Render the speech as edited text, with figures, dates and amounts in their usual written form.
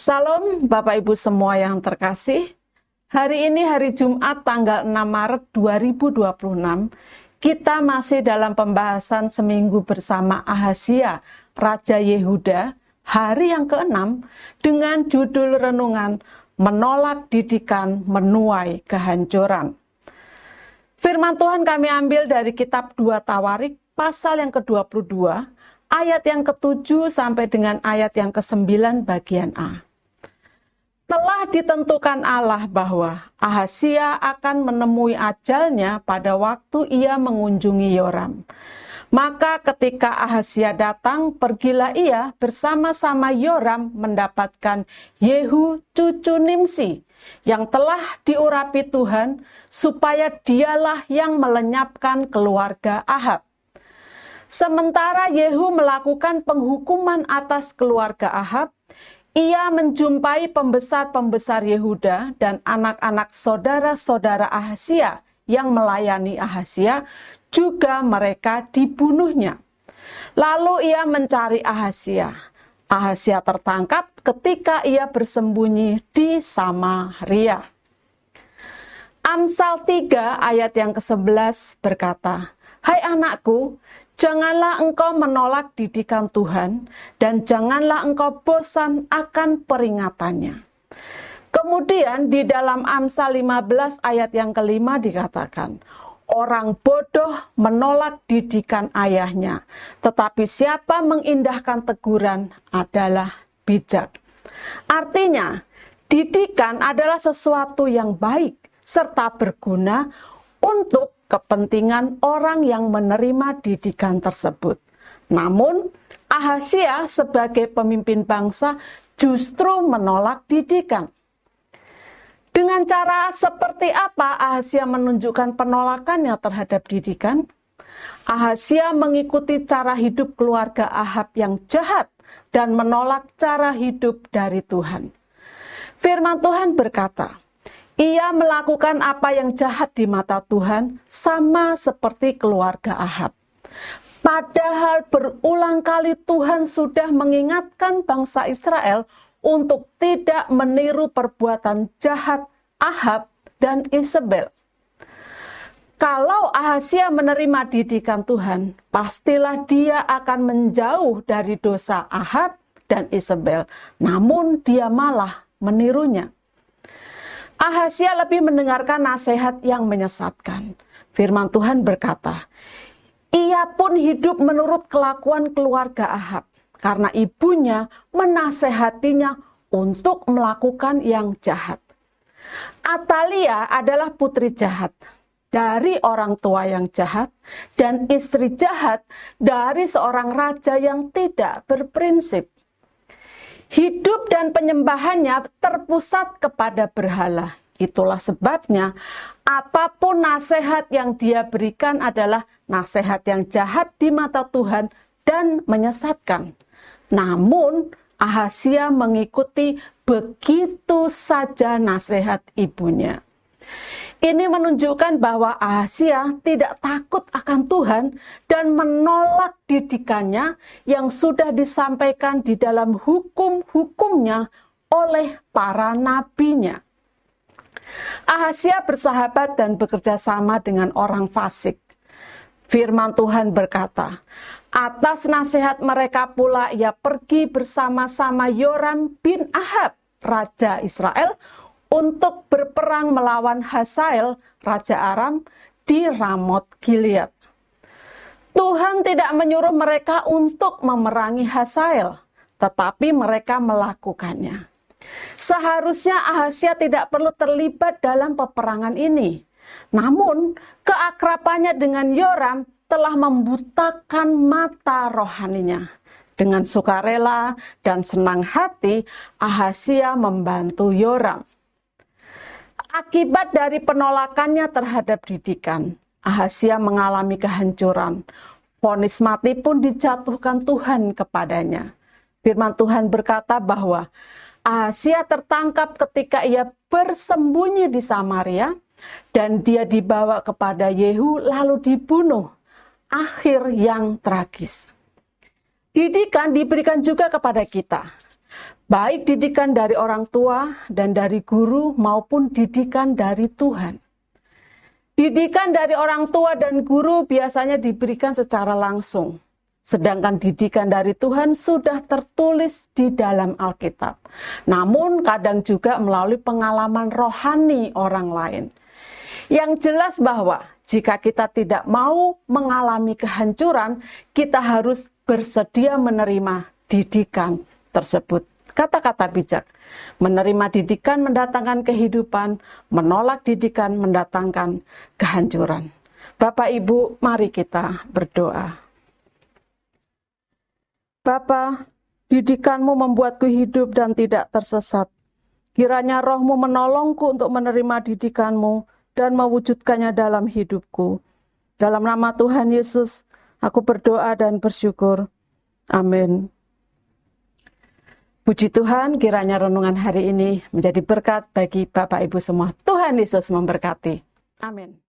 Salam Bapak Ibu semua yang terkasih. Hari ini hari Jumat tanggal 6 Maret 2026. Kita masih dalam pembahasan seminggu bersama Ahazia, Raja Yehuda, hari yang ke-6 dengan judul renungan Menolak Didikan Menuai Kehancuran. Firman Tuhan kami ambil dari kitab 2 Tawarik pasal yang ke-22, ayat yang ke-7 sampai dengan ayat yang ke-9 bagian A. Telah ditentukan Allah bahwa Ahazia akan menemui ajalnya pada waktu ia mengunjungi Yoram. Maka ketika Ahazia datang, pergilah ia bersama-sama Yoram mendapatkan Yehu cucu Nimsi, yang telah diurapi Tuhan, supaya dialah yang melenyapkan keluarga Ahab. Sementara Yehu melakukan penghukuman atas keluarga Ahab, ia menjumpai pembesar-pembesar Yehuda dan anak-anak saudara-saudara Ahazia yang melayani Ahazia, juga mereka dibunuhnya. Lalu ia mencari Ahazia. Ahazia tertangkap ketika ia bersembunyi di Samaria. Amsal 3 ayat yang ke-11 berkata, "Hai anakku, janganlah engkau menolak didikan Tuhan, dan janganlah engkau bosan akan peringatannya." Kemudian di dalam Amsal 15 ayat yang ke-5 dikatakan, "Orang bodoh menolak didikan ayahnya, tetapi siapa mengindahkan teguran adalah bijak." Artinya, didikan adalah sesuatu yang baik serta berguna untuk kepentingan orang yang menerima didikan tersebut. Namun, Ahazia sebagai pemimpin bangsa justru menolak didikan. Dengan cara seperti apa Ahazia menunjukkan penolakannya terhadap didikan? Ahazia mengikuti cara hidup keluarga Ahab yang jahat dan menolak cara hidup dari Tuhan. Firman Tuhan berkata, ia melakukan apa yang jahat di mata Tuhan, sama seperti keluarga Ahab. Padahal berulang kali Tuhan sudah mengingatkan bangsa Israel untuk tidak meniru perbuatan jahat Ahab dan Isabel. Kalau Ahazia menerima didikan Tuhan, pastilah dia akan menjauh dari dosa Ahab dan Isabel. Namun dia malah menirunya. Ahazia lebih mendengarkan nasihat yang menyesatkan. Firman Tuhan berkata, ia pun hidup menurut kelakuan keluarga Ahab, karena ibunya menasehatinya untuk melakukan yang jahat. Atalia adalah putri jahat dari orang tua yang jahat, dan istri jahat dari seorang raja yang tidak berprinsip. Hidup dan penyembahannya terpusat kepada berhala. Itulah sebabnya apapun nasihat yang dia berikan adalah nasihat yang jahat di mata Tuhan dan menyesatkan. Namun Ahazia mengikuti begitu saja nasihat ibunya. Ini menunjukkan bahwa Ahazia tidak takut akan Tuhan dan menolak didikannya yang sudah disampaikan di dalam hukum-hukumnya oleh para nabinya. Ahazia bersahabat dan bekerja sama dengan orang fasik. Firman Tuhan berkata, atas nasihat mereka pula ia pergi bersama-sama Yoram bin Ahab, Raja Israel, untuk berperang melawan Hazael, Raja Aram, di Ramot Gilead. Tuhan tidak menyuruh mereka untuk memerangi Hazael, tetapi mereka melakukannya. Seharusnya Ahazia tidak perlu terlibat dalam peperangan ini. Namun, keakrabannya dengan Yoram telah membutakan mata rohaninya. Dengan sukarela dan senang hati, Ahazia membantu Yoram. Akibat dari penolakannya terhadap didikan, Ahazia mengalami kehancuran. Vonis mati pun dijatuhkan Tuhan kepadanya. Firman Tuhan berkata bahwa Ahazia tertangkap ketika ia bersembunyi di Samaria, dan dia dibawa kepada Yehu lalu dibunuh. Akhir yang tragis. Didikan diberikan juga kepada kita. baik didikan dari orang tua dan dari guru maupun didikan dari Tuhan. Didikan dari orang tua dan guru biasanya diberikan secara langsung, sedangkan didikan dari Tuhan sudah tertulis di dalam Alkitab. Namun kadang juga melalui pengalaman rohani orang lain. Yang jelas bahwa jika kita tidak mau mengalami kehancuran, kita harus bersedia menerima didikan tersebut. Kata-kata bijak, menerima didikan mendatangkan kehidupan, menolak didikan mendatangkan kehancuran. Bapak Ibu, mari kita berdoa. Bapa, didikanmu membuatku hidup dan tidak tersesat. Kiranya rohmu menolongku untuk menerima didikanmu dan mewujudkannya dalam hidupku. Dalam nama Tuhan Yesus, aku berdoa dan bersyukur. Amin. Puji Tuhan, kiranya renungan hari ini menjadi berkat bagi Bapak Ibu semua. Tuhan Yesus memberkati. Amin.